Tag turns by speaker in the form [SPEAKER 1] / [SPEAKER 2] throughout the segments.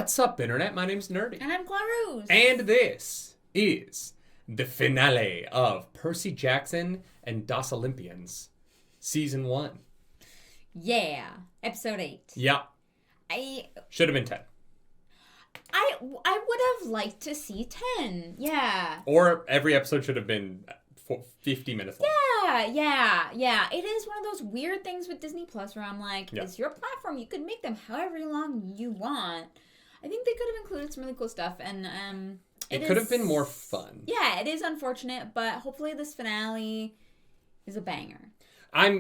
[SPEAKER 1] What's up, Internet? My name's Nerdy.
[SPEAKER 2] And I'm Clarus.
[SPEAKER 1] And this is the finale of Percy Jackson and Das Olympians, Season 1.
[SPEAKER 2] Yeah. Episode 8.
[SPEAKER 1] Yeah. Should have been 10.
[SPEAKER 2] I would have liked to see 10. Yeah.
[SPEAKER 1] Or every episode should have been 50 minutes long.
[SPEAKER 2] Yeah. It is one of those weird things with Disney Plus where I'm like, It's your platform. You could make them however long you want. I think they could have included some really cool stuff, and
[SPEAKER 1] it could have been more fun.
[SPEAKER 2] Yeah, it is unfortunate, but hopefully this finale is a banger.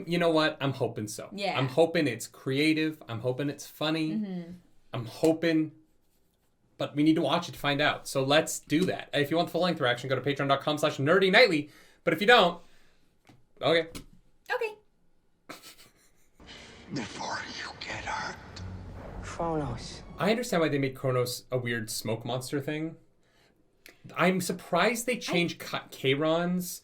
[SPEAKER 1] You know what? I'm hoping so.
[SPEAKER 2] Yeah.
[SPEAKER 1] I'm hoping it's creative. I'm hoping it's funny.
[SPEAKER 2] Mm-hmm.
[SPEAKER 1] I'm hoping, but we need to watch it to find out. So let's do that. If you want the full-length reaction, go to patreon.com/nerdynightly. But if you don't, okay.
[SPEAKER 3] Before you get hurt.
[SPEAKER 4] Kronos.
[SPEAKER 1] I understand why they made Kronos a weird smoke monster thing. I'm surprised they changed Charon's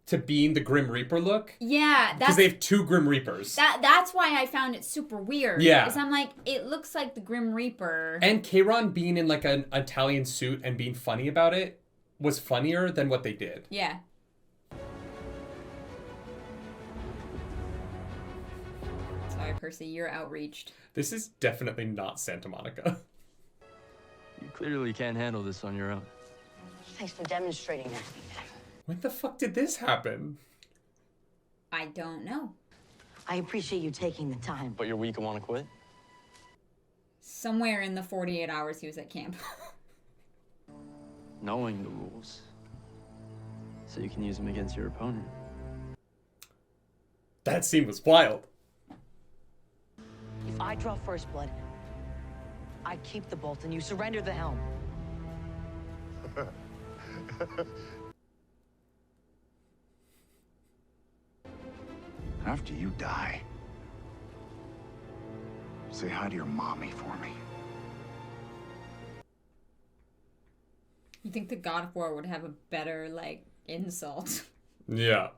[SPEAKER 1] to being the Grim Reaper look.
[SPEAKER 2] Yeah,
[SPEAKER 1] because they have two Grim Reapers.
[SPEAKER 2] That's why I found it super weird.
[SPEAKER 1] Yeah,
[SPEAKER 2] because I'm like, it looks like the Grim Reaper.
[SPEAKER 1] And Charon being in like an Italian suit and being funny about it was funnier than what they did.
[SPEAKER 2] Yeah. Sorry, Percy, you're outreached.
[SPEAKER 1] This is definitely not Santa Monica.
[SPEAKER 5] You clearly can't handle this on your own.
[SPEAKER 4] Thanks for demonstrating that.
[SPEAKER 1] When the fuck did this happen?
[SPEAKER 2] I don't know.
[SPEAKER 4] I appreciate you taking the time.
[SPEAKER 5] But you're weak and want to quit?
[SPEAKER 2] Somewhere in the 48 hours he was at camp.
[SPEAKER 5] Knowing the rules. So you can use them against your opponent.
[SPEAKER 1] That scene was wild.
[SPEAKER 4] If I draw first blood, I keep the bolt and you surrender the helm.
[SPEAKER 3] After you die, say hi to your mommy for me.
[SPEAKER 2] You think the God of War would have a better, insult?
[SPEAKER 1] Yeah.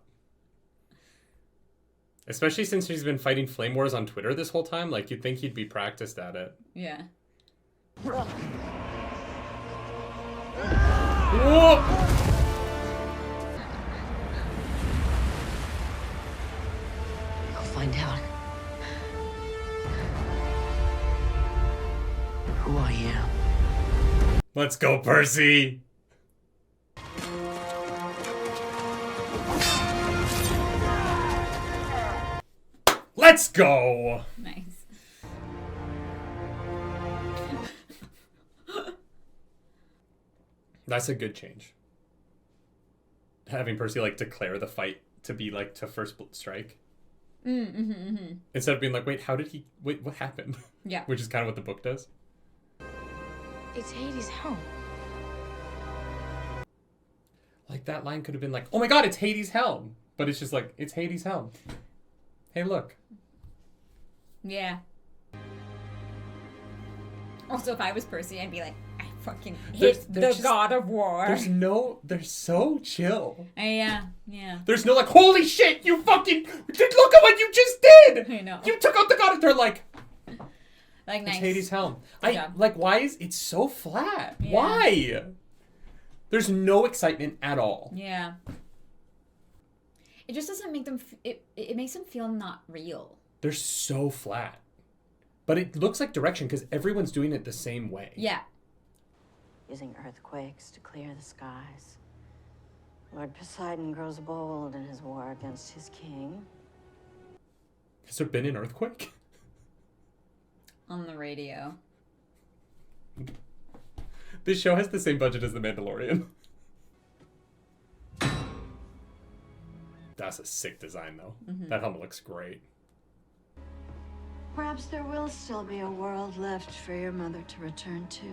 [SPEAKER 1] Especially since he's been fighting flame wars on Twitter this whole time. Like, you'd think he'd be practiced at it.
[SPEAKER 2] Yeah.
[SPEAKER 1] Whoa!
[SPEAKER 4] I'll find out who I am.
[SPEAKER 1] Let's go, Percy! Let's go!
[SPEAKER 2] Nice.
[SPEAKER 1] That's a good change. Having Percy, declare the fight to be, to first strike. Instead of being like, wait, what happened?
[SPEAKER 2] Yeah.
[SPEAKER 1] Which is kind of what the book does.
[SPEAKER 4] It's Hades' helm.
[SPEAKER 1] That line could have been like, oh my god, it's Hades' helm! But it's just like, it's Hades' helm. Hey, look.
[SPEAKER 2] Yeah. Also, if I was Percy, I'd be like, I fucking hate the God of War.
[SPEAKER 1] They're so chill.
[SPEAKER 2] Yeah.
[SPEAKER 1] There's no holy shit, you fucking, look at what you just did!
[SPEAKER 2] I know.
[SPEAKER 1] You took out the god, and they're like,
[SPEAKER 2] nice.
[SPEAKER 1] It's Hades' helm.
[SPEAKER 2] Good job.
[SPEAKER 1] Why is it so flat?
[SPEAKER 2] Yeah.
[SPEAKER 1] Why? There's no excitement at all.
[SPEAKER 2] Yeah. It just doesn't make them, it makes them feel not real.
[SPEAKER 1] They're so flat. But it looks like direction because everyone's doing it the same way.
[SPEAKER 2] Yeah.
[SPEAKER 6] Using earthquakes to clear the skies. Lord Poseidon grows bold in his war against his king.
[SPEAKER 1] Has there been an earthquake?
[SPEAKER 2] On the radio.
[SPEAKER 1] This show has the same budget as The Mandalorian. That's a sick design, though. Mm-hmm. That helmet looks great.
[SPEAKER 6] Perhaps there will still be a world left for your mother to return to.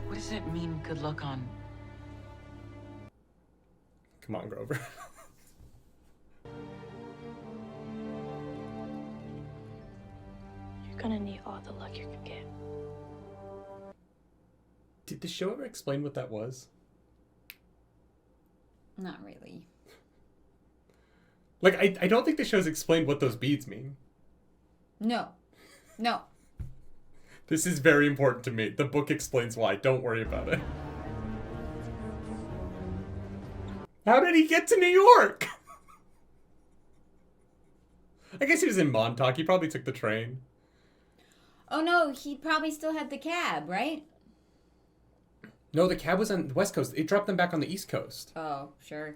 [SPEAKER 4] What does it mean, good luck on?
[SPEAKER 1] Come on, Grover.
[SPEAKER 7] You're gonna need all the luck you can get.
[SPEAKER 1] Did the show ever explain what that was?
[SPEAKER 2] Not really.
[SPEAKER 1] Like, I don't think the show's explained what those beads mean.
[SPEAKER 2] No. No.
[SPEAKER 1] This is very important to me. The book explains why. Don't worry about it. How did he get to New York? I guess he was in Montauk. He probably took the train.
[SPEAKER 2] Oh, no. He probably still had the cab, right?
[SPEAKER 1] No, the cab was on the West Coast. It dropped them back on the East Coast.
[SPEAKER 2] Oh, sure.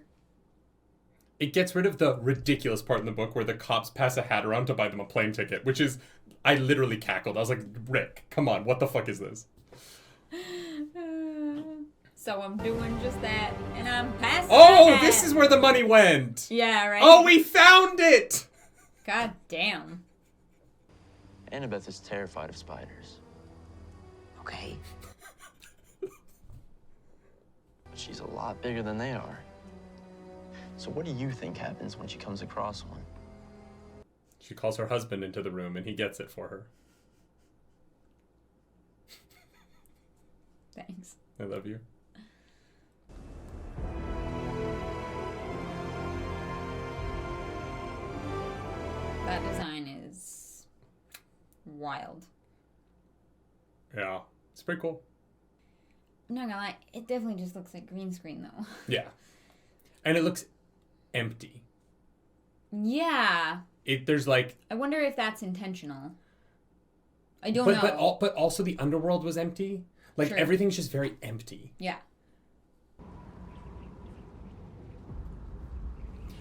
[SPEAKER 1] It gets rid of the ridiculous part in the book where the cops pass a hat around to buy them a plane ticket, which is... I literally cackled. I was like, Rick, come on. What the fuck is this?
[SPEAKER 2] So I'm doing just that, and I'm passing.
[SPEAKER 1] Oh, this is where the money went.
[SPEAKER 2] Yeah, right.
[SPEAKER 1] Oh, we found it.
[SPEAKER 2] God damn.
[SPEAKER 5] Annabeth is terrified of spiders.
[SPEAKER 4] Okay.
[SPEAKER 5] But she's a lot bigger than they are. So what do you think happens when she comes across one?
[SPEAKER 1] She calls her husband into the room, and he gets it for her.
[SPEAKER 2] Thanks.
[SPEAKER 1] I love you.
[SPEAKER 2] That design is wild.
[SPEAKER 1] Yeah, it's pretty cool.
[SPEAKER 2] I'm not gonna lie, it definitely just looks like green screen though.
[SPEAKER 1] Yeah. And it looks empty.
[SPEAKER 2] Yeah.
[SPEAKER 1] There's like...
[SPEAKER 2] I wonder if that's intentional. I don't know.
[SPEAKER 1] But also the underworld was empty. Like,
[SPEAKER 2] True.
[SPEAKER 1] everything's just very empty.
[SPEAKER 2] Yeah.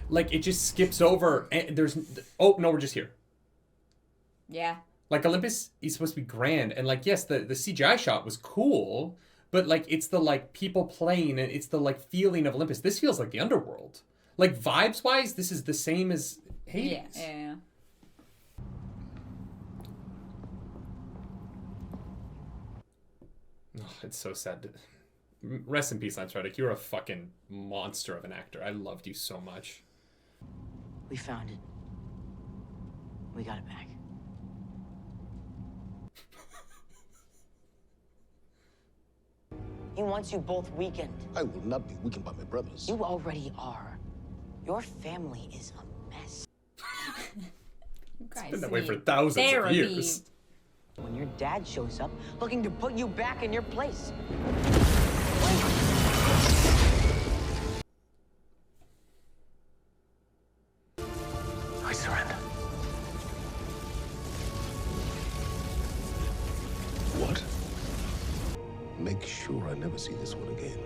[SPEAKER 1] Like, it just skips over, and there's... Oh, no, we're just here.
[SPEAKER 2] Yeah.
[SPEAKER 1] Like, Olympus is supposed to be grand, and, like, yes, the CGI shot was cool, but, like, it's the, like, people playing, and it's the, like, feeling of Olympus. This feels like the underworld. Like, vibes-wise, this is the same as Hades.
[SPEAKER 2] Yeah.
[SPEAKER 1] Oh, it's so sad. Rest in peace, Lance Reddick. You're a fucking monster of an actor. I loved you so much.
[SPEAKER 4] We found it. We got it back. He wants you both weakened.
[SPEAKER 8] I will not be weakened by my brothers.
[SPEAKER 4] You already are. Your family is a mess.
[SPEAKER 2] You guys
[SPEAKER 1] It's been that way
[SPEAKER 2] need
[SPEAKER 1] for thousands of
[SPEAKER 2] therapy.
[SPEAKER 1] years.
[SPEAKER 4] When your dad shows up, looking to put you back in your place.
[SPEAKER 3] I surrender.
[SPEAKER 8] What? Make sure I never see this one again.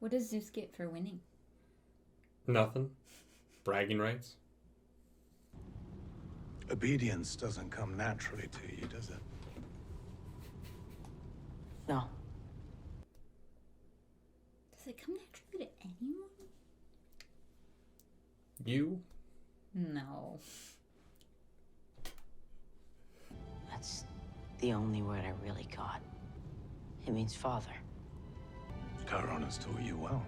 [SPEAKER 2] What does Zeus get for winning?
[SPEAKER 1] Nothing. Bragging rights.
[SPEAKER 3] Obedience doesn't come naturally to you, does it?
[SPEAKER 4] No.
[SPEAKER 2] Does it come naturally to anyone?
[SPEAKER 1] You?
[SPEAKER 2] No.
[SPEAKER 4] That's the only word I really got. It means father.
[SPEAKER 3] Chiron has taught you well.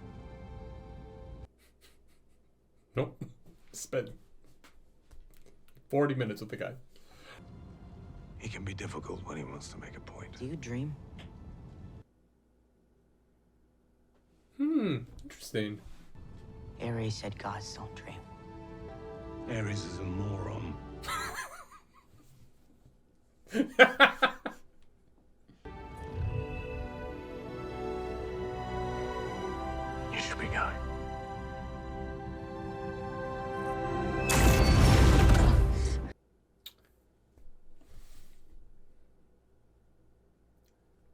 [SPEAKER 1] Nope. Spent 40 minutes with the guy.
[SPEAKER 3] He can be difficult when he wants to make a point.
[SPEAKER 4] Do you dream?
[SPEAKER 1] Interesting.
[SPEAKER 4] Ares said gods don't dream.
[SPEAKER 3] Ares is a moron. You should be going.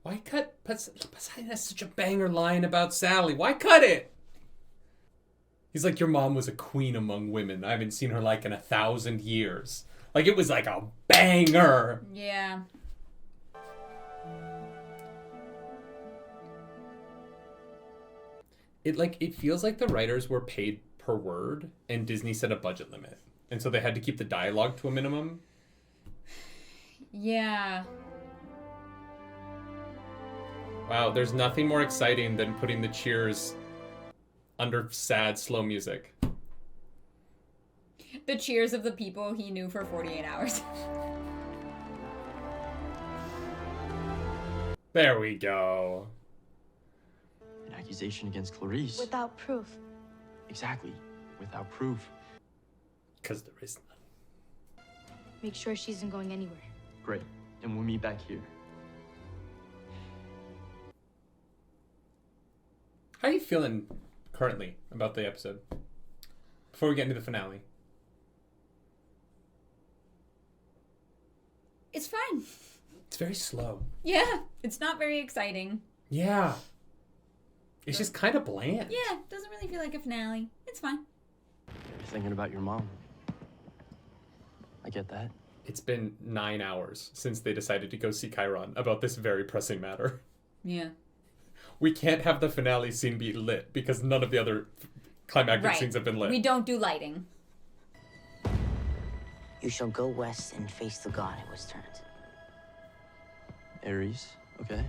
[SPEAKER 1] Why cut? Poseidon has such a banger line about Sally. Why cut it? He's like, your mom was a queen among women. I haven't seen her like in 1,000 years. Like, it was like a banger.
[SPEAKER 2] Yeah.
[SPEAKER 1] It feels like the writers were paid per word and Disney set a budget limit. And so they had to keep the dialogue to a minimum.
[SPEAKER 2] Yeah.
[SPEAKER 1] Wow, there's nothing more exciting than putting the cheers under sad, slow music.
[SPEAKER 2] The cheers of the people he knew for 48 hours.
[SPEAKER 1] There we go.
[SPEAKER 5] An accusation against Clarice.
[SPEAKER 6] Without proof.
[SPEAKER 5] Exactly. Without proof.
[SPEAKER 1] Because there is none.
[SPEAKER 7] Make sure she isn't going anywhere.
[SPEAKER 5] Great. And we'll meet back here.
[SPEAKER 1] How are you feeling currently about the episode? Before we get into the finale.
[SPEAKER 2] It's fine.
[SPEAKER 1] It's very slow.
[SPEAKER 2] Yeah, it's not very exciting.
[SPEAKER 1] Yeah. It's just kind of bland.
[SPEAKER 2] Yeah, doesn't really feel like a finale. It's fine.
[SPEAKER 5] You're thinking about your mom. I get that.
[SPEAKER 1] It's been 9 hours since they decided to go see Chiron about this very pressing matter.
[SPEAKER 2] Yeah.
[SPEAKER 1] We can't have the finale scene be lit because none of the other climactic scenes have been lit.
[SPEAKER 2] We don't do lighting.
[SPEAKER 4] You shall go west and face the god who was turned.
[SPEAKER 5] Ares, okay?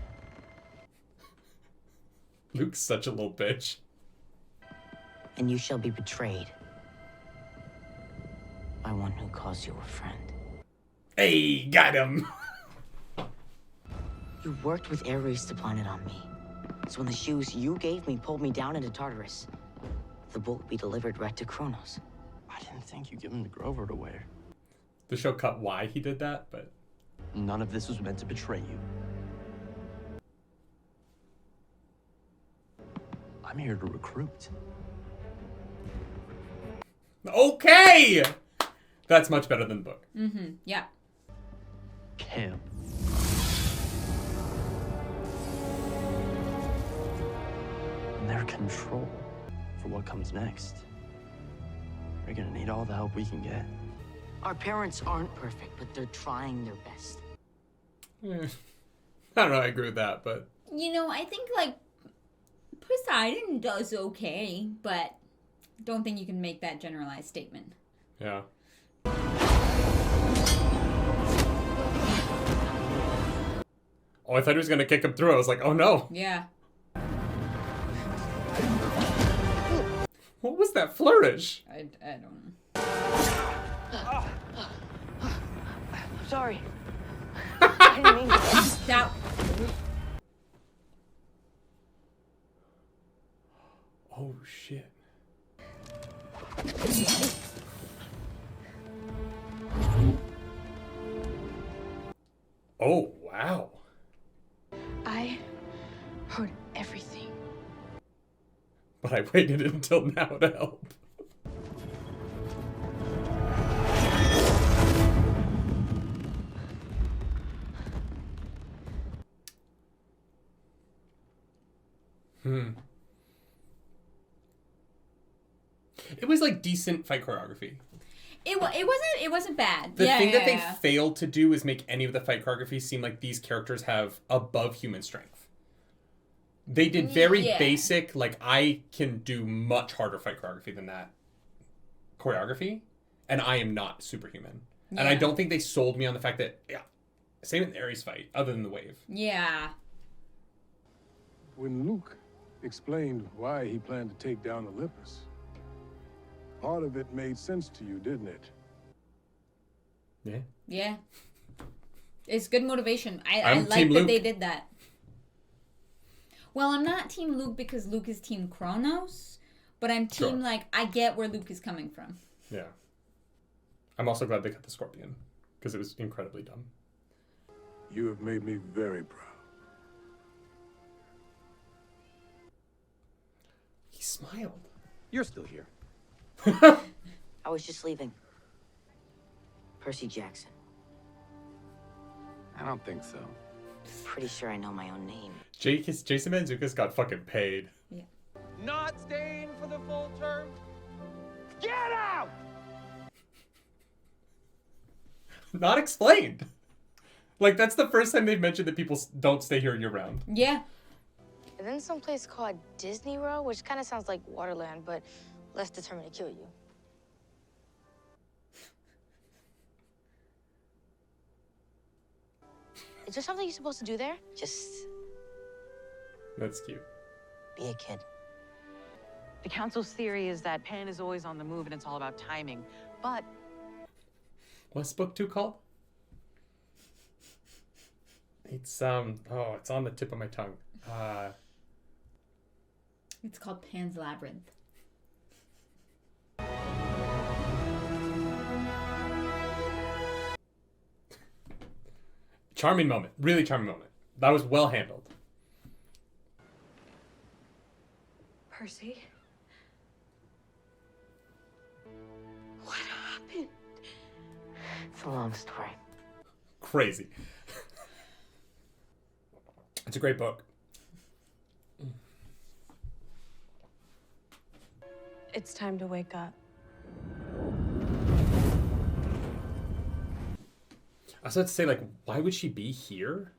[SPEAKER 1] Luke's such a little bitch.
[SPEAKER 4] And you shall be betrayed by one who calls you a friend.
[SPEAKER 1] Hey, got him!
[SPEAKER 4] You worked with Ares to plan it on me. So when the shoes you gave me pulled me down into Tartarus, the bolt would be delivered right to Kronos.
[SPEAKER 5] I didn't think you'd give him to Grover to wear.
[SPEAKER 1] The show cut why he did that, but...
[SPEAKER 5] None of this was meant to betray you. I'm here to recruit.
[SPEAKER 1] Okay! That's much better than the book.
[SPEAKER 2] Mm-hmm, yeah.
[SPEAKER 5] Cam. And their control for what comes next. We're gonna need all the help we can get.
[SPEAKER 4] Our parents aren't perfect, but they're trying their best.
[SPEAKER 1] I don't know, I agree with that, but...
[SPEAKER 2] You know, I think, like, Poseidon does okay, but don't think you can make that generalized statement.
[SPEAKER 1] Yeah. Oh, I thought he was gonna kick him through. I was like, oh no.
[SPEAKER 2] Yeah.
[SPEAKER 1] What was that flourish?
[SPEAKER 2] I don't know.
[SPEAKER 6] Sorry. I didn't mean to.
[SPEAKER 2] That...
[SPEAKER 1] Oh, shit. Oh, wow.
[SPEAKER 7] I heard everything.
[SPEAKER 1] But I waited until now to help. It was like decent fight choreography.
[SPEAKER 2] It wasn't bad.
[SPEAKER 1] The thing that they failed to do is make any of the fight choreography seem like these characters have above human strength. They did very basic, like, I can do much harder fight choreography than that choreography, and I am not superhuman. And I don't think they sold me on the fact that, same in the Ares fight, other than the wave.
[SPEAKER 2] Yeah.
[SPEAKER 9] When Luke explained why he planned to take down Olympus, part of it made sense to you, didn't it?
[SPEAKER 1] Yeah.
[SPEAKER 2] Yeah. It's good motivation. I like
[SPEAKER 1] Team
[SPEAKER 2] that
[SPEAKER 1] Luke.
[SPEAKER 2] they did that. Well, I'm not Team Luke because Luke is Team Kronos, but I'm Team, like, I get where Luke is coming from.
[SPEAKER 1] Yeah. I'm also glad they cut the scorpion, because it was incredibly dumb.
[SPEAKER 9] You have made me very proud.
[SPEAKER 1] He smiled.
[SPEAKER 3] You're still here.
[SPEAKER 4] I was just leaving. Percy Jackson.
[SPEAKER 3] I don't think so.
[SPEAKER 4] Pretty sure I know my own name.
[SPEAKER 1] Jason Mantzoukas got fucking paid.
[SPEAKER 2] Yeah.
[SPEAKER 10] Not staying for the full term? Get out!
[SPEAKER 1] Not explained. Like, that's the first time they've mentioned that people don't stay here year-round.
[SPEAKER 2] Yeah.
[SPEAKER 7] And then some place called Disney World, which kind of sounds like Waterland, but less determined to kill you. Is there something you're supposed to do there?
[SPEAKER 4] Just
[SPEAKER 1] That's cute.
[SPEAKER 4] be a kid.
[SPEAKER 11] The council's theory is that Pan is always on the move and it's all about timing. But
[SPEAKER 1] What's book 2 called? It's it's on the tip of my tongue.
[SPEAKER 2] It's called Pan's Labyrinth.
[SPEAKER 1] Charming moment. Really charming moment. That was well handled.
[SPEAKER 6] Percy? What happened?
[SPEAKER 4] It's a long story.
[SPEAKER 1] Crazy. It's a great book.
[SPEAKER 6] It's time to wake up.
[SPEAKER 1] I was about to say, like, why would she be here?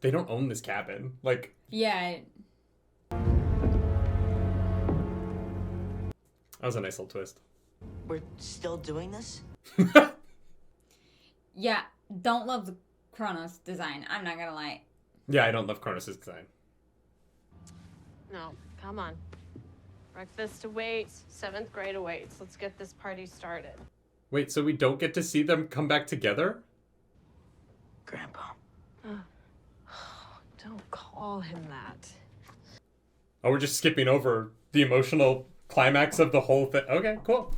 [SPEAKER 1] They don't own this cabin. Like...
[SPEAKER 2] Yeah.
[SPEAKER 1] That was a nice little twist.
[SPEAKER 4] We're still doing this?
[SPEAKER 2] Yeah, don't love the Kronos design. I'm not gonna lie.
[SPEAKER 1] Yeah, I don't love Kronos' design.
[SPEAKER 12] No, come on. Breakfast awaits, 7th grade awaits. Let's get this party started.
[SPEAKER 1] Wait, so we don't get to see them come back together?
[SPEAKER 4] Grandpa.
[SPEAKER 12] Don't call him that.
[SPEAKER 1] Oh, we're just skipping over the emotional climax of the whole thing. Okay, cool.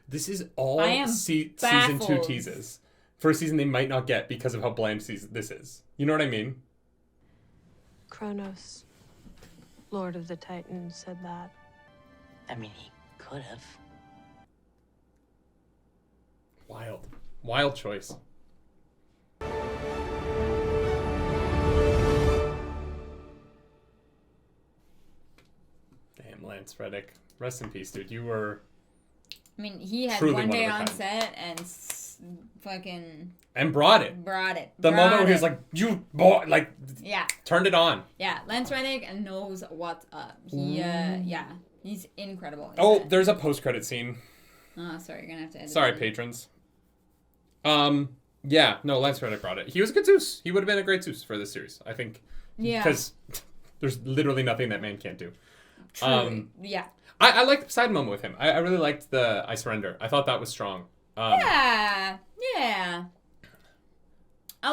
[SPEAKER 1] This is all season 2 teases. For a season they might not get because of how bland this is. You know what I mean?
[SPEAKER 12] Kronos, Lord of the Titans, said that.
[SPEAKER 4] I mean, he could have.
[SPEAKER 1] Wild. Wild choice. Damn, Lance Reddick. Rest in peace, dude. You were...
[SPEAKER 2] I mean, he had
[SPEAKER 1] truly
[SPEAKER 2] one day
[SPEAKER 1] of a
[SPEAKER 2] on
[SPEAKER 1] kind.
[SPEAKER 2] set and fucking...
[SPEAKER 1] And brought it. The moment where he was like, you boy, like...
[SPEAKER 2] Yeah.
[SPEAKER 1] Turned it on.
[SPEAKER 2] Yeah, Lance Reddick knows what's up. He, yeah, he's incredible.
[SPEAKER 1] Oh, there's a post-credit scene.
[SPEAKER 2] Oh, sorry, you're gonna have to edit
[SPEAKER 1] Sorry,
[SPEAKER 2] that.
[SPEAKER 1] patrons. Yeah, no, Lance Reddick brought it. He was a good Zeus. He would have been a great Zeus for this series, I think.
[SPEAKER 2] Yeah.
[SPEAKER 1] Because there's literally nothing that man can't do.
[SPEAKER 2] Truly. Yeah.
[SPEAKER 1] I liked the Poseidon moment with him. I really liked the I surrender. I thought that was strong.
[SPEAKER 2] Yeah. I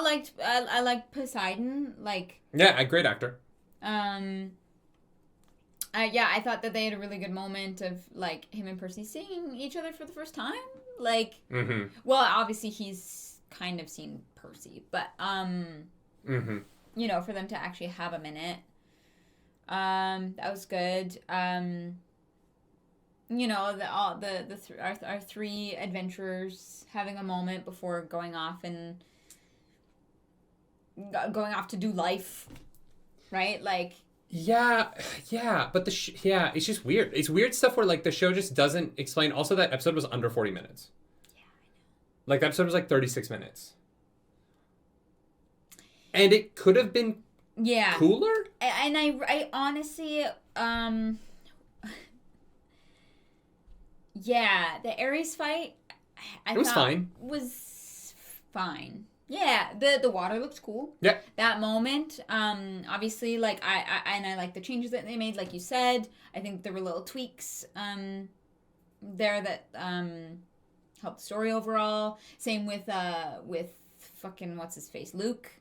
[SPEAKER 2] liked Poseidon. Like.
[SPEAKER 1] Yeah, a great actor.
[SPEAKER 2] I thought that they had a really good moment of like him and Percy seeing each other for the first time. Like, well, obviously he's kind of seen Percy, but you know, for them to actually have a minute, that was good. You know, our three adventurers having a moment before going off to do life, right? Like.
[SPEAKER 1] Yeah, but it's just weird. It's weird stuff where like the show just doesn't explain. Also, that episode was under 40 minutes. Yeah, I know. Like that episode was like 36 minutes. And it could have been cooler.
[SPEAKER 2] And I honestly, the Ares fight,
[SPEAKER 1] It was fine.
[SPEAKER 2] Was fine. Yeah, the water looks cool.
[SPEAKER 1] Yeah.
[SPEAKER 2] That moment, obviously, like I like the changes that they made, like you said. I think there were little tweaks there that helped the story overall. Same with fucking what's his face, Luke.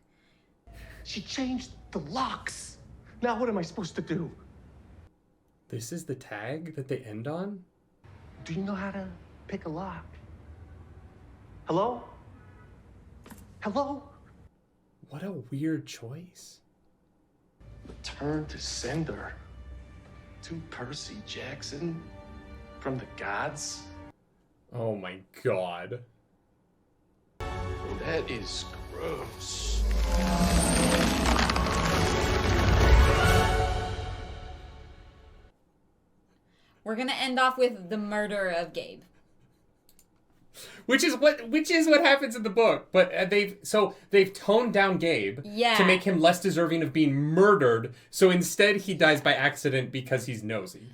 [SPEAKER 13] She changed the locks. Now what am I supposed to do?
[SPEAKER 1] This is the tag that they end on?
[SPEAKER 13] Do you know how to pick a lock? Hello? Hello?
[SPEAKER 1] What a weird choice.
[SPEAKER 8] Return to sender. To Percy Jackson from the gods.
[SPEAKER 1] Oh my god.
[SPEAKER 8] That is gross.
[SPEAKER 2] We're gonna end off with the murder of Gabe.
[SPEAKER 1] Which is what happens in the book, but they've toned down Gabe to make him less deserving of being murdered. So instead, he dies by accident because he's nosy.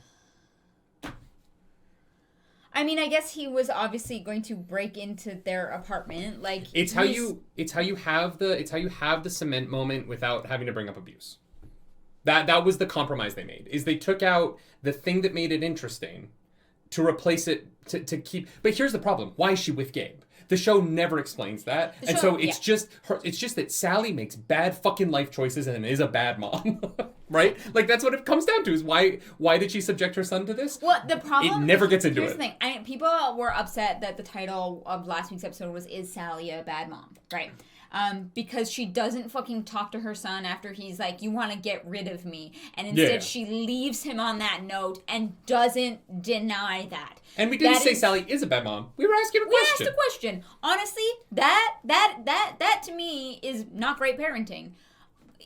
[SPEAKER 2] I mean, I guess he was obviously going to break into their apartment. Like
[SPEAKER 1] It's how you have the cement moment without having to bring up abuse. That was the compromise they made. Is they took out the thing that made it interesting to replace it to keep. But here's the problem: why is she with Gabe? The show never explains that, and so it's just her. It's just that Sally makes bad fucking life choices and is a bad mom, right? Like that's what it comes down to. Is why did she subject her son to this?
[SPEAKER 2] Well, the problem
[SPEAKER 1] it never gets into
[SPEAKER 2] here's
[SPEAKER 1] it.
[SPEAKER 2] The thing. People were upset that the title of last week's episode was "Is Sally a Bad Mom?" Right? Because she doesn't fucking talk to her son after he's like, "You want to get rid of me," and instead she leaves him on that note and doesn't deny that.
[SPEAKER 1] And we didn't say Sally is a bad mom. We were asking a question.
[SPEAKER 2] We asked a question. Honestly, that to me is not great parenting.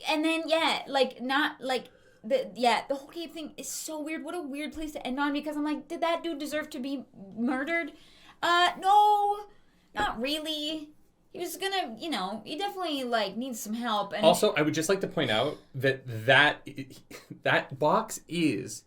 [SPEAKER 2] And then the whole Gabe thing is so weird. What a weird place to end on, because I'm like, did that dude deserve to be murdered? No, not really. He was gonna, he definitely needs some help. And
[SPEAKER 1] also, I would just like to point out that box is,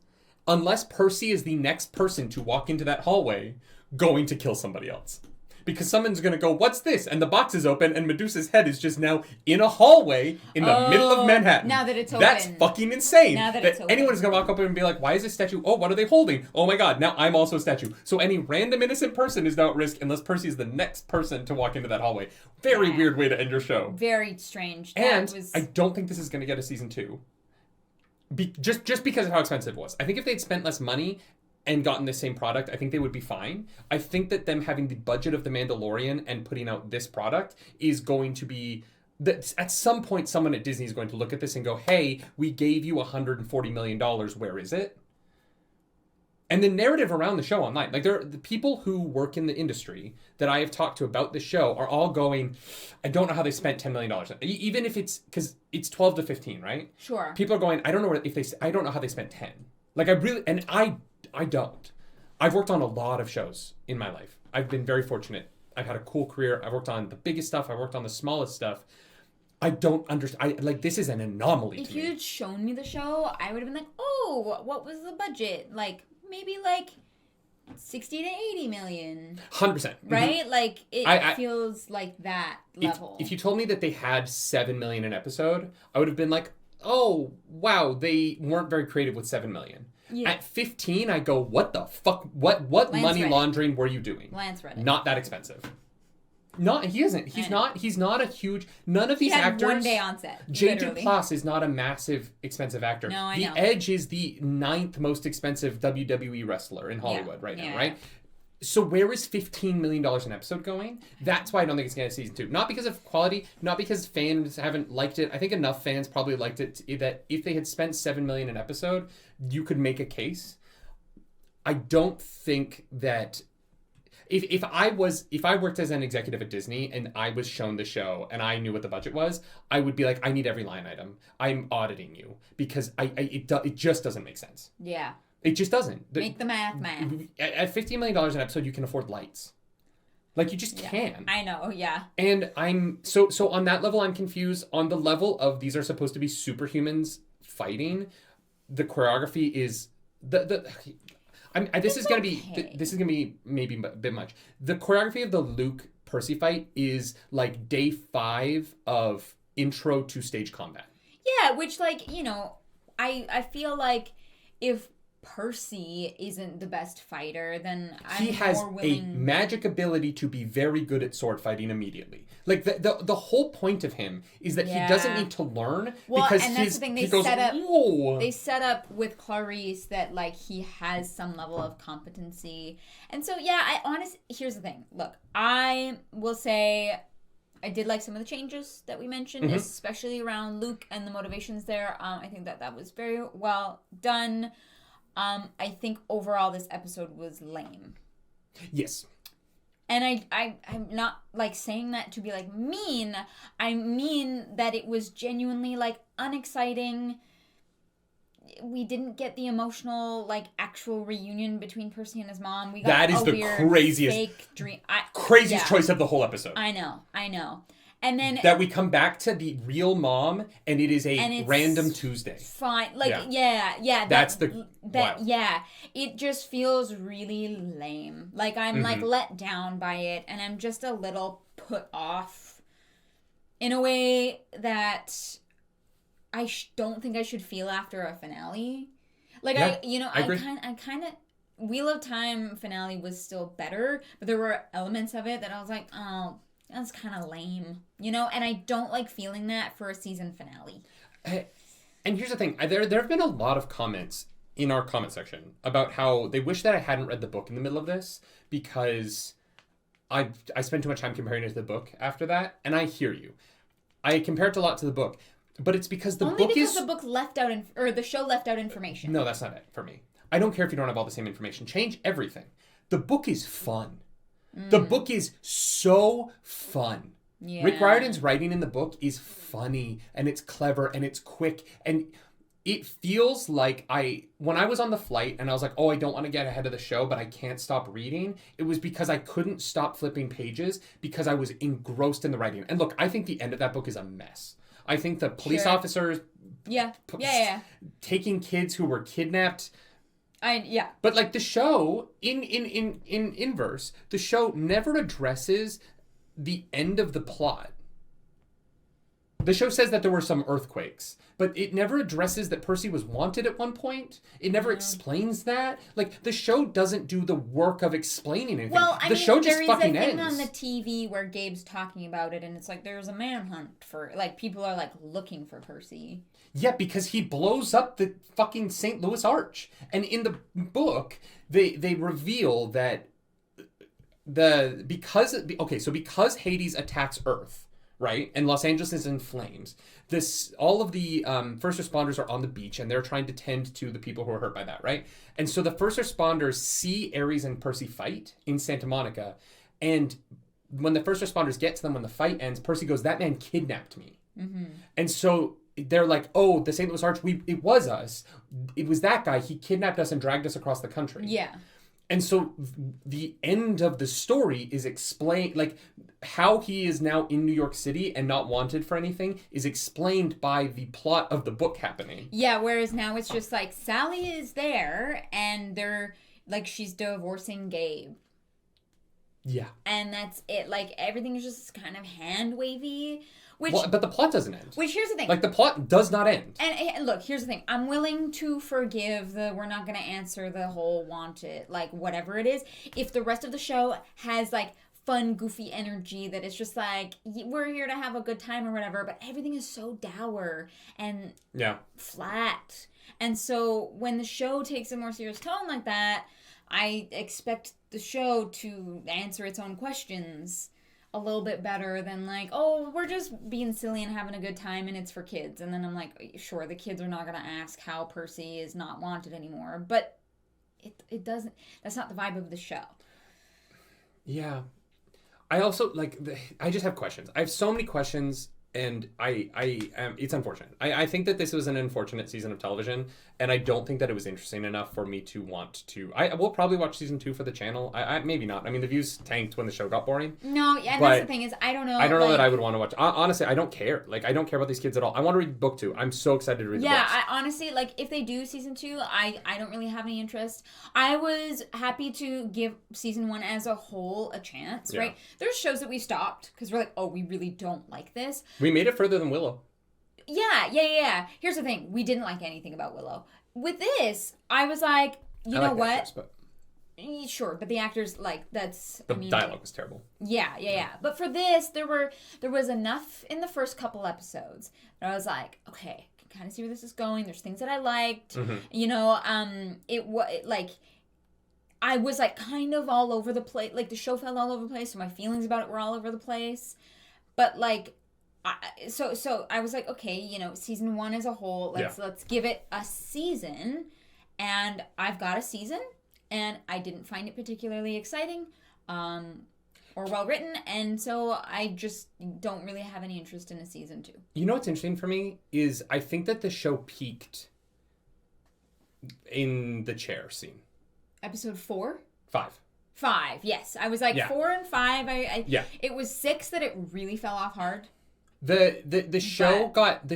[SPEAKER 1] unless Percy is the next person to walk into that hallway, going to kill somebody else. Because someone's going to go, what's this? And the box is open and Medusa's head is just now in a hallway in the middle of Manhattan.
[SPEAKER 2] Now that it's open.
[SPEAKER 1] That's fucking insane.
[SPEAKER 2] Now that it's open.
[SPEAKER 1] Anyone is going to walk up and be like, why is this statue? Oh, what are they holding? Oh my god, now I'm also a statue. So any random innocent person is now at risk unless Percy is the next person to walk into that hallway. Very weird way to end your show.
[SPEAKER 2] Very strange.
[SPEAKER 1] And I don't think this is going to get a season 2. Just because of how expensive it was. I think if they'd spent less money and gotten the same product, I think they would be fine. I think that them having the budget of The Mandalorian and putting out this product is going to be... that at some point, someone at Disney is going to look at this and go, hey, we gave you $140 million. Where is it? And the narrative around the show online, the people who work in the industry that I have talked to about the show are all going, I don't know how they spent $10 million. Even if it's, because it's 12 to 15, right?
[SPEAKER 2] Sure.
[SPEAKER 1] People are going, I don't know how they spent 10. I don't. I've worked on a lot of shows in my life. I've been very fortunate. I've had a cool career. I've worked on the biggest stuff. I've worked on the smallest stuff. I don't understand. This is an anomaly
[SPEAKER 2] if
[SPEAKER 1] to me.
[SPEAKER 2] If you'd shown me the show, I would have been like, oh, what was the budget? Maybe 60 to 80 million.
[SPEAKER 1] 100%.
[SPEAKER 2] Right?
[SPEAKER 1] Mm-hmm.
[SPEAKER 2] It feels like that level.
[SPEAKER 1] If you told me that they had $7 million an episode, I would have been like, oh, wow, they weren't very creative with $7 million. Yeah. At 15, I go, what the fuck? What money laundering were you doing?
[SPEAKER 2] Lance Reddick.
[SPEAKER 1] Not that expensive. He isn't. He's not a huge... None of these actors...
[SPEAKER 2] one day on set.
[SPEAKER 1] J. Duplass is not a massive, expensive actor.
[SPEAKER 2] No, I know.
[SPEAKER 1] The Edge is the 9th most expensive WWE wrestler in Hollywood now, right? So where is $15 million an episode going? That's why I don't think it's going to season 2. Not because of quality, not because fans haven't liked it. I think enough fans probably liked it that if they had spent $7 million an episode, you could make a case. I don't think that... If I worked as an executive at Disney and I was shown the show and I knew what the budget was, I would be like, I need every line item. I'm auditing you because it just doesn't make sense.
[SPEAKER 2] Yeah.
[SPEAKER 1] It just doesn't.
[SPEAKER 2] Make the math.
[SPEAKER 1] At $15 million an episode, you can afford lights. You just can.
[SPEAKER 2] I know, yeah.
[SPEAKER 1] And I'm so on that level, I'm confused. On the level of these are supposed to be superhumans fighting, the choreography is this is gonna be maybe a bit much. The choreography of the Luke Percy fight is day 5 of intro to stage combat.
[SPEAKER 2] Yeah, which I feel like if Percy isn't the best fighter, then
[SPEAKER 1] he has a magic ability to be very good at sword fighting immediately. The whole point of him is that he doesn't need to learn because
[SPEAKER 2] and that's the thing. They set up with Clarice that he has some level of competency, and so here's the thing. Look, I will say I did like some of the changes that we mentioned, especially around Luke and the motivations there. I think that was very well done. I think overall this episode was lame.
[SPEAKER 1] Yes.
[SPEAKER 2] And I'm not saying that to be mean. I mean that it was genuinely unexciting. We didn't get the emotional actual reunion between Percy and his mom. We got
[SPEAKER 1] that is the craziest
[SPEAKER 2] fake dream.
[SPEAKER 1] Craziest choice of the whole episode.
[SPEAKER 2] I know. And then
[SPEAKER 1] that we come back to the real mom and it is a random Tuesday.
[SPEAKER 2] Fine. Yeah.
[SPEAKER 1] That's
[SPEAKER 2] it just feels really lame. I'm let down by it and I'm just a little put off in a way that I don't think I should feel after a finale. I agree. I kind of Wheel of Time finale was still better, but there were elements of it that I was like, oh, that's kind of lame, you know? And I don't like feeling that for a season finale.
[SPEAKER 1] And here's the thing. There have been a lot of comments in our comment section about how they wish that I hadn't read the book in the middle of this because I spent too much time comparing it to the book after that. And I hear you. I compare it a lot to the book. But it's because the book is...
[SPEAKER 2] the book left out, or the show left out information.
[SPEAKER 1] No, that's not it for me. I don't care if you don't have all the same information. Change everything. The book is fun. The book is so fun. Yeah. Rick Riordan's writing in the book is funny, and it's clever, and it's quick, and it feels like when I was on the flight, and I was like, oh, I don't want to get ahead of the show, but I can't stop reading, it was because I couldn't stop flipping pages because I was engrossed in the writing. And look, I think the end of that book is a mess. I think the police officers taking kids who were kidnapped. But like the show, in inverse, the show never addresses the end of the plot. The show says that there were some earthquakes, but it never addresses that Percy was wanted at one point. It never explains that. Like, the show doesn't do the work of explaining anything.
[SPEAKER 2] Well,
[SPEAKER 1] the show just fucking ends.
[SPEAKER 2] There is a thing on the TV where Gabe's talking about it, and it's like there's a manhunt for, like, people are, like, looking for Percy.
[SPEAKER 1] Yeah, because he blows up the fucking St. Louis Arch. And in the book, they reveal that because Hades attacks Earth, right? And Los Angeles is in flames. All of the first responders are on the beach, and they're trying to tend to the people who are hurt by that, right? And so the first responders see Ares and Percy fight in Santa Monica, and when the first responders get to them, when the fight ends, Percy goes, "That man kidnapped me." Mm-hmm. And so they're like, "Oh, the St. Louis Arch, it was us. It was that guy. He kidnapped us and dragged us across the country."
[SPEAKER 2] Yeah.
[SPEAKER 1] And so the end of the story is explained, like how he is now in New York City and not wanted for anything is explained by the plot of the book happening.
[SPEAKER 2] Yeah, whereas now it's just like Sally is there and they're like she's divorcing Gabe.
[SPEAKER 1] Yeah.
[SPEAKER 2] And that's it. Like everything is just kind of hand wavy.
[SPEAKER 1] But the plot doesn't end.
[SPEAKER 2] Which, here's the thing.
[SPEAKER 1] Like, the plot does not end.
[SPEAKER 2] And look, here's the thing. I'm willing to forgive we're not going to answer the whole wanted, like, whatever it is. If the rest of the show has, like, fun, goofy energy that is just like, we're here to have a good time or whatever, but everything is so dour and flat. And so when the show takes a more serious tone like that, I expect the show to answer its own questions a little bit better than like, oh, we're just being silly and having a good time and it's for kids. And then I'm like, sure, the kids are not going to ask how Percy is not wanted anymore. But it doesn't, that's not the vibe of the show.
[SPEAKER 1] Yeah. I also, I just have questions. I have so many questions, and it's unfortunate. I think that this was an unfortunate season of television, and I don't think that it was interesting enough for me to want to. I will probably watch season 2 for the channel. I maybe not. I mean, the views tanked when the show got boring.
[SPEAKER 2] No, yeah, and that's the thing is, I don't know.
[SPEAKER 1] I don't know that I would want to watch. Honestly, I don't care. Like, I don't care about these kids at all. I want to read book 2. I'm so excited to read the books.
[SPEAKER 2] Yeah, I honestly, like, if they do season 2, I don't really have any interest. I was happy to give season 1 as a whole a chance, right? There's shows that we stopped because we're like, oh, we really don't like this.
[SPEAKER 1] We made it further than Willow.
[SPEAKER 2] Yeah. Here's the thing. We didn't like anything about Willow. With this, I was like, you know what?
[SPEAKER 1] Actors, but...
[SPEAKER 2] Sure, but the actors, like, that's...
[SPEAKER 1] The dialogue was terrible.
[SPEAKER 2] Yeah. But for this, there was enough in the first couple episodes that I was like, okay, I can kind of see where this is going. There's things that I liked. Mm-hmm. You know, I was, like, kind of all over the place. Like, the show felt all over the place, so my feelings about it were all over the place. But, like... So I was like, okay, you know, season 1 as a whole, let's give it a season, and I've got a season, and I didn't find it particularly exciting, or well written, and so I just don't really have any interest in a season 2.
[SPEAKER 1] You know what's interesting for me is I think that the show peaked in the chair scene.
[SPEAKER 2] Episode 4?
[SPEAKER 1] 5,
[SPEAKER 2] yes. I was like 4 and 5.
[SPEAKER 1] Yeah.
[SPEAKER 2] It was 6 that it really fell off hard.
[SPEAKER 1] The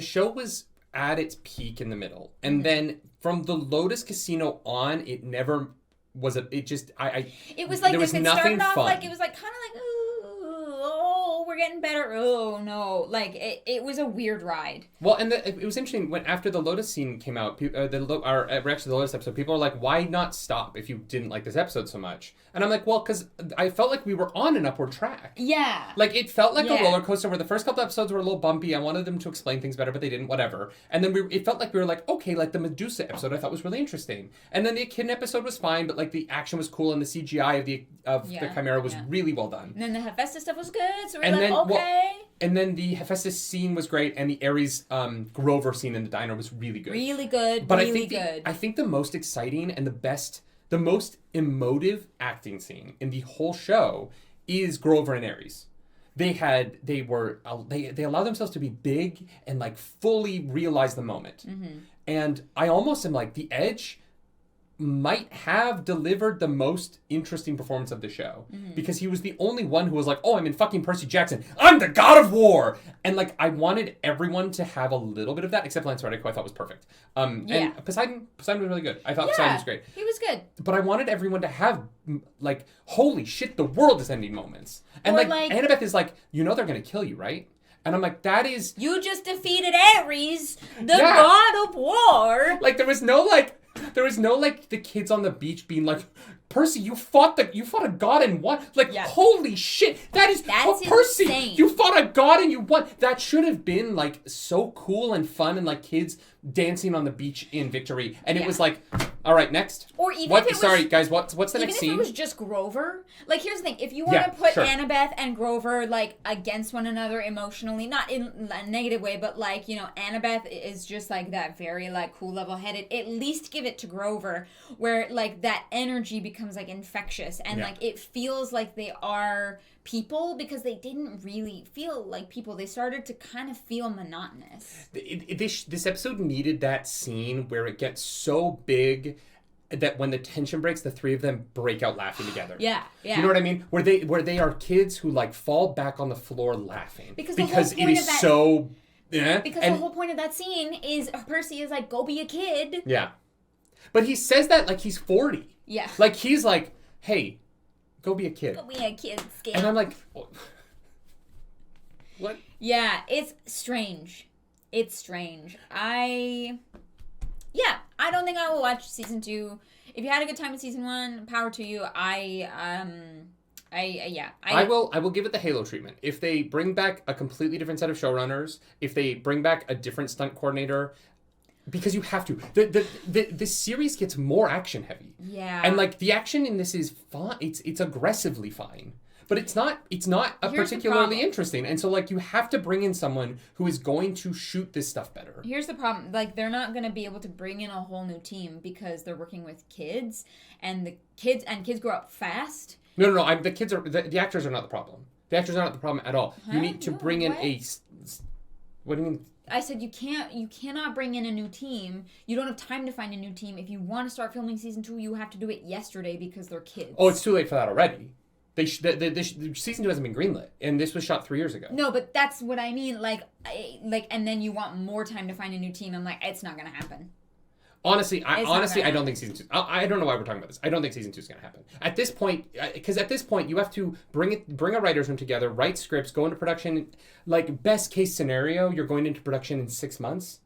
[SPEAKER 1] show was at its peak in the middle, and then from the Lotus Casino on, it never was it was like
[SPEAKER 2] this. It started off like it was like kind of like, ooh, we're getting better. Oh, no. Like, it was a weird ride.
[SPEAKER 1] Well, and it was interesting when after the Lotus scene came out, the reaction to the Lotus episode, people were like, why not stop if you didn't like this episode so much? And I'm like, well, because I felt like we were on an upward track.
[SPEAKER 2] Yeah.
[SPEAKER 1] Like, it felt like a roller coaster where the first couple episodes were a little bumpy. I wanted them to explain things better, but they didn't, whatever. And then it felt like we were like, okay, like the Medusa episode I thought was really interesting. And then the Echidna episode was fine, but like the action was cool and the CGI of the Chimera was really well done.
[SPEAKER 2] And then the Hephaestus stuff was good, so we're like, okay.
[SPEAKER 1] And then the Hephaestus scene was great, and the Ares Grover scene in the diner was really good.
[SPEAKER 2] Really good,
[SPEAKER 1] but
[SPEAKER 2] really good.
[SPEAKER 1] I think the most exciting and the most emotive acting scene in the whole show is Grover and Ares. They allowed themselves to be big and like fully realize the moment. Mm-hmm. And I almost am like, The Edge might have delivered the most interesting performance of the show because he was the only one who was like, oh, I'm in fucking Percy Jackson. I'm the god of war. And like, I wanted everyone to have a little bit of that, except Lance Reddick, who I thought was perfect. And Poseidon was really good. I thought Poseidon was great.
[SPEAKER 2] He was good.
[SPEAKER 1] But I wanted everyone to have like, holy shit, the world is ending moments. And like Annabeth is like, you know they're going to kill you, right? And I'm like, that is...
[SPEAKER 2] You just defeated Ares, the god of war.
[SPEAKER 1] Like, there was no the kids on the beach being like, Percy, you fought a god and won. Like, holy shit, that's Percy,
[SPEAKER 2] insane.
[SPEAKER 1] You fought a god and you won. That should have been like so cool and fun and like kids dancing on the beach in victory. And it was like, all right, next.
[SPEAKER 2] Or even
[SPEAKER 1] what?
[SPEAKER 2] If it
[SPEAKER 1] Sorry,
[SPEAKER 2] was,
[SPEAKER 1] guys, what's the next scene?
[SPEAKER 2] Even if it was just Grover. Like, here's the thing. If you want to put Annabeth and Grover, like, against one another emotionally, not in a negative way, but, like, you know, Annabeth is just, like, that very, like, cool, level-headed. At least give it to Grover, where, like, that energy becomes, like, infectious. And, like, it feels like they are people because they didn't really feel like people. They started to kind of feel monotonous.
[SPEAKER 1] This episode needed that scene where it gets so big that when the tension breaks, the three of them break out laughing together.
[SPEAKER 2] Yeah.
[SPEAKER 1] You know what I mean? Where they are kids who like fall back on the floor laughing because it is so. Yeah.
[SPEAKER 2] Because the whole point of that scene is Percy is like, go be a kid.
[SPEAKER 1] Yeah, but he says that like he's 40.
[SPEAKER 2] Yeah.
[SPEAKER 1] Like he's like, hey, go be a kid.
[SPEAKER 2] Go be a kid, Skip.
[SPEAKER 1] And I'm like, what?
[SPEAKER 2] Yeah, it's strange. It's strange. I don't think I will watch season 2. If you had a good time with season 1, power to you. I
[SPEAKER 1] will give it the Halo treatment. If they bring back a completely different set of showrunners, if they bring back a different stunt coordinator, because you have to. The series gets more action heavy.
[SPEAKER 2] Yeah.
[SPEAKER 1] And like the action in this is fine. It's aggressively fine. But it's not particularly interesting. And so like you have to bring in someone who is going to shoot this stuff better.
[SPEAKER 2] Here's the problem. Like they're not going to be able to bring in a whole new team because they're working with kids and kids grow up fast.
[SPEAKER 1] No. The actors are not the problem. The actors are not the problem at all. You need to bring in what do you mean?
[SPEAKER 2] I said you cannot bring in a new team. You don't have time to find a new team. If you want to start filming season 2, you have to do it yesterday because they're kids.
[SPEAKER 1] Oh, it's too late for that already. Season 2 hasn't been greenlit, and this was shot 3 years ago.
[SPEAKER 2] No, but that's what I mean. And then you want more time to find a new team. I'm like, it's not gonna happen.
[SPEAKER 1] Honestly, I don't think season 2. I don't know why we're talking about this. I don't think season 2 is gonna happen at this point. Because at this point, you have to bring a writers' room together, write scripts, go into production. Like best case scenario, you're going into production in 6 months.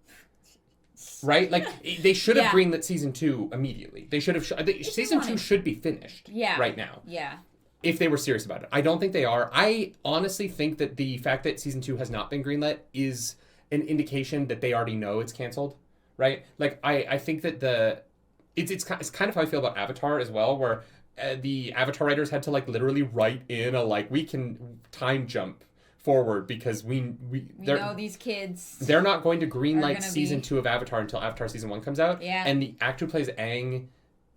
[SPEAKER 1] Right? Like, they should have greenlit season 2 immediately. They should have. Season 2 should be finished right now.
[SPEAKER 2] Yeah.
[SPEAKER 1] If they were serious about it. I don't think they are. I honestly think that the fact that season 2 has not been greenlit is an indication that they already know it's canceled. Right? Like, I think that it's kind of how I feel about Avatar as well, where the Avatar writers had to, like, literally write in we can time jump forward because we
[SPEAKER 2] know these kids.
[SPEAKER 1] They're not going to greenlight season 2 of Avatar until Avatar season 1 comes out.
[SPEAKER 2] Yeah.
[SPEAKER 1] And the actor who plays Aang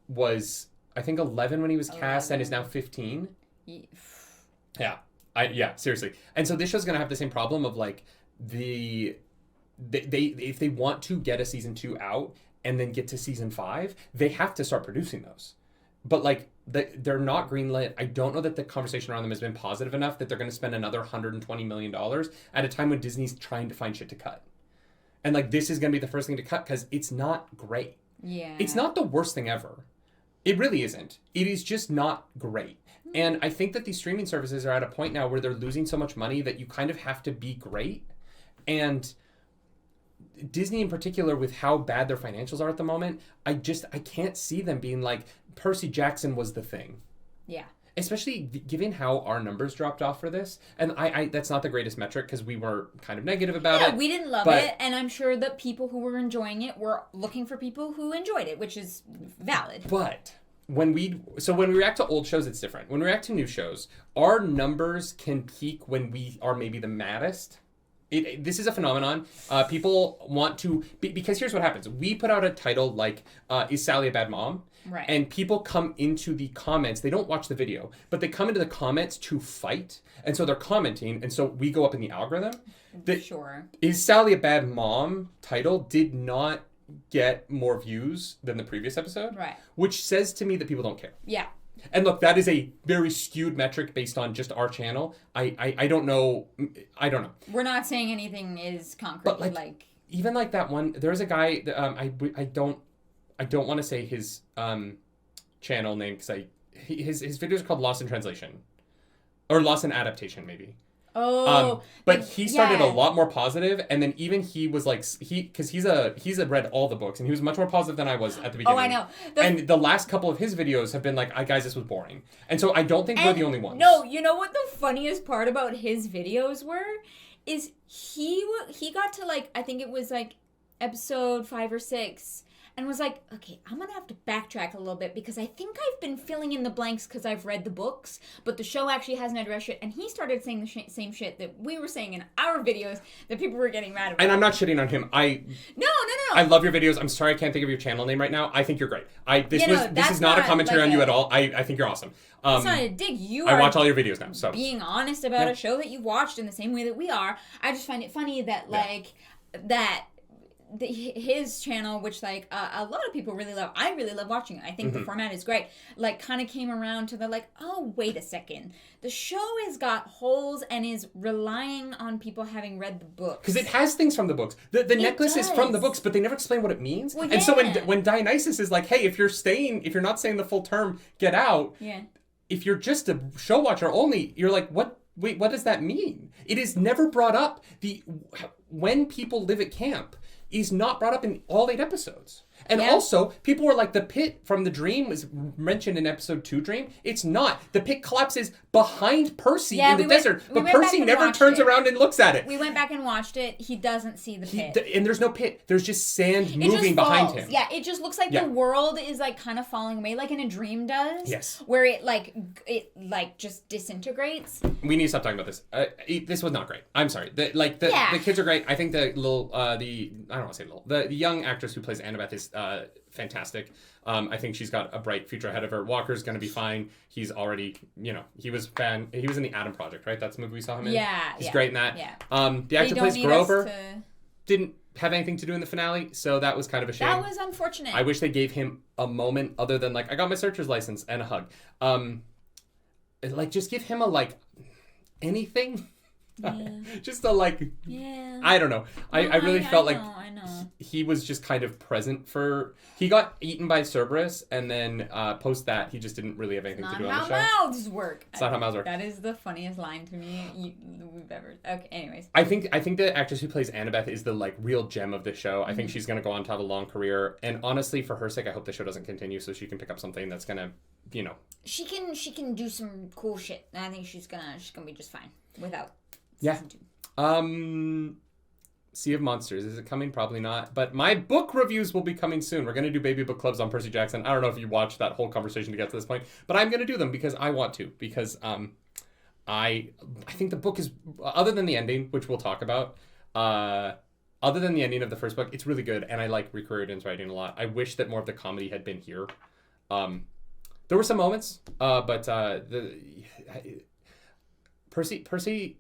[SPEAKER 1] was, I think, 11 when he was cast and is now 15. Yeah. Seriously. And so this show's going to have the same problem of like they if they want to get a season 2 out and then get to season 5, they have to start producing those. But like they're not greenlit. I don't know that the conversation around them has been positive enough that they're going to spend another $120 million at a time when Disney's trying to find shit to cut. And like this is going to be the first thing to cut because it's not great.
[SPEAKER 2] Yeah.
[SPEAKER 1] It's not the worst thing ever. It really isn't. It is just not great. And I think that these streaming services are at a point now where they're losing so much money that you kind of have to be great. And Disney in particular, with how bad their financials are at the moment, I can't see them being like, Percy Jackson was the thing.
[SPEAKER 2] Yeah.
[SPEAKER 1] Especially given how our numbers dropped off for this. And I that's not the greatest metric because we were kind of negative about it.
[SPEAKER 2] Yeah, we didn't love it. And I'm sure that people who were enjoying it were looking for people who enjoyed it, which is valid.
[SPEAKER 1] But when we react to old shows, it's different. When we react to new shows, our numbers can peak when we are maybe the maddest. This is a phenomenon. People want to... Because here's what happens. We put out a title like, Is Sally a Bad Mom?
[SPEAKER 2] Right.
[SPEAKER 1] And people come into the comments. They don't watch the video, but they come into the comments to fight. And so they're commenting. And so we go up in the algorithm.
[SPEAKER 2] Sure.
[SPEAKER 1] Is Sally a Bad Mom title did not get more views than the previous episode.
[SPEAKER 2] Right.
[SPEAKER 1] Which says to me that people don't care.
[SPEAKER 2] Yeah.
[SPEAKER 1] And look, that is a very skewed metric based on just our channel. I don't know. I don't know.
[SPEAKER 2] We're not saying anything is concrete.
[SPEAKER 1] But like even like that one, there's a guy that I don't want to say his channel name because his videos are called Lost in Translation or Lost in Adaptation maybe.
[SPEAKER 2] Oh,
[SPEAKER 1] but he started a lot more positive, and then even he was like because he's read all the books, and he was much more positive than I was at the beginning.
[SPEAKER 2] Oh, I know.
[SPEAKER 1] And the last couple of his videos have been like, guys, this was boring, and so I don't think we're the only ones.
[SPEAKER 2] No, you know what the funniest part about his videos were, is he got to like I think it was like episode 5 or 6. And was like, okay, I'm going to have to backtrack a little bit because I think I've been filling in the blanks because I've read the books, but the show actually hasn't addressed it. And he started saying the same shit that we were saying in our videos that people were getting mad about.
[SPEAKER 1] And I'm not shitting on him.
[SPEAKER 2] No.
[SPEAKER 1] I love your videos. I'm sorry I can't think of your channel name right now. I think you're great. This is not a commentary
[SPEAKER 2] like
[SPEAKER 1] on you at all. I think you're awesome.
[SPEAKER 2] It's not a dig.
[SPEAKER 1] I watch all your videos now. So
[SPEAKER 2] being honest about a show that you watched in the same way that we are, I just find it funny that his channel, which like a lot of people really love, I really love watching it. I think the format is great. Like kind of came around to the like, oh wait a second, the show has got holes and is relying on people having read the books
[SPEAKER 1] because it has things from the books. The necklace is from the books, but they never explain what it means.
[SPEAKER 2] Well,
[SPEAKER 1] and so when Dionysus is like, hey, if you're not saying the full term, get out.
[SPEAKER 2] Yeah.
[SPEAKER 1] If you're just a show watcher only, you're like, what? Wait, what does that mean? It is never brought up. When people live at camp is not brought up in all 8 episodes. And also, people were like, the pit from the dream was mentioned in episode 2 dream. It's not. The pit collapses behind Percy in the desert, but Percy never turns around and looks at it.
[SPEAKER 2] We went back and watched it. He doesn't see the pit.
[SPEAKER 1] And there's no pit. There's just sand moving behind him.
[SPEAKER 2] Yeah, it just looks like the world is like kind of falling away like in a dream does.
[SPEAKER 1] Yes.
[SPEAKER 2] Where it just disintegrates.
[SPEAKER 1] We need to stop talking about this. This was not great. I'm sorry. The kids are great. I think the young actress who plays Annabeth is fantastic. I think she's got a bright future ahead of her. Walker's going to be fine. He's already, he was in the Adam Project, right? That's the movie we saw him in.
[SPEAKER 2] Yeah.
[SPEAKER 1] He's great in that.
[SPEAKER 2] Yeah.
[SPEAKER 1] The actor who plays Grover didn't have anything to do in the finale, so that was kind of a shame.
[SPEAKER 2] That was unfortunate.
[SPEAKER 1] I wish they gave him a moment other than like, I got my searcher's license and a hug. Just give him anything. Yeah. Just a I don't know. I really felt like he was just kind of present for. He got eaten by Cerberus, and then post that he just didn't really have anything to do on the show.
[SPEAKER 2] Not how mouths work.
[SPEAKER 1] It's not how mouths work.
[SPEAKER 2] That is the funniest line to me we've ever. Okay, anyways.
[SPEAKER 1] I think the actress who plays Annabeth is the real gem of the show. I think she's gonna go on to have a long career, and honestly, for her sake, I hope the show doesn't continue so she can pick up something that's gonna,
[SPEAKER 2] She can do some cool shit. And I think she's gonna be just fine without.
[SPEAKER 1] Yeah. Sea of Monsters. Is it coming? Probably not. But my book reviews will be coming soon. We're going to do baby book clubs on Percy Jackson. I don't know if you watched that whole conversation to get to this point, but I'm going to do them because I want to. Because I think the book is, other than the ending, which we'll talk about, other than the ending of the first book, it's really good. And I like Rick Riordan's writing a lot. I wish that more of the comedy had been here. There were some moments, but Percy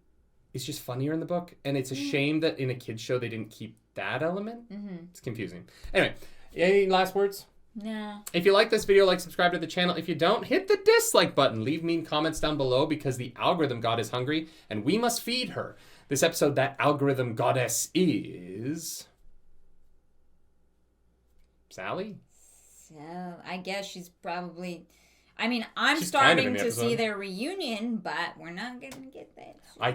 [SPEAKER 1] is just funnier in the book, and it's a shame that in a kid's show they didn't keep that element. It's confusing. Anyway, any last words?
[SPEAKER 2] No.
[SPEAKER 1] If you like this video, subscribe to the channel. If you don't, hit the dislike button. Leave mean comments down below because the algorithm god is hungry, and we must feed her. This episode, that algorithm goddess is... Sally?
[SPEAKER 2] So, I guess she's probably... I mean, I'm
[SPEAKER 1] She's
[SPEAKER 2] starting
[SPEAKER 1] kind of in the
[SPEAKER 2] to see
[SPEAKER 1] episode.
[SPEAKER 2] their reunion, but we're not gonna get that.
[SPEAKER 1] I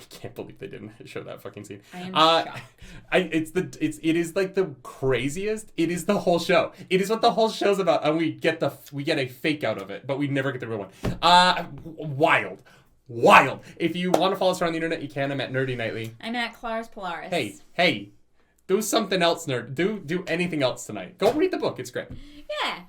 [SPEAKER 1] can't believe they didn't show that fucking scene.
[SPEAKER 2] I am shocked.
[SPEAKER 1] It is like the craziest. It is the whole show. It is what the whole show's about, and we get a fake out of it, but we never get the real one. Wild. If you want to follow us around the internet, you can. I'm at Nerdy Nightly.
[SPEAKER 2] I'm at Claris Polaris.
[SPEAKER 1] Hey, do something else, nerd. Do anything else tonight. Go read the book. It's great.
[SPEAKER 2] Yeah.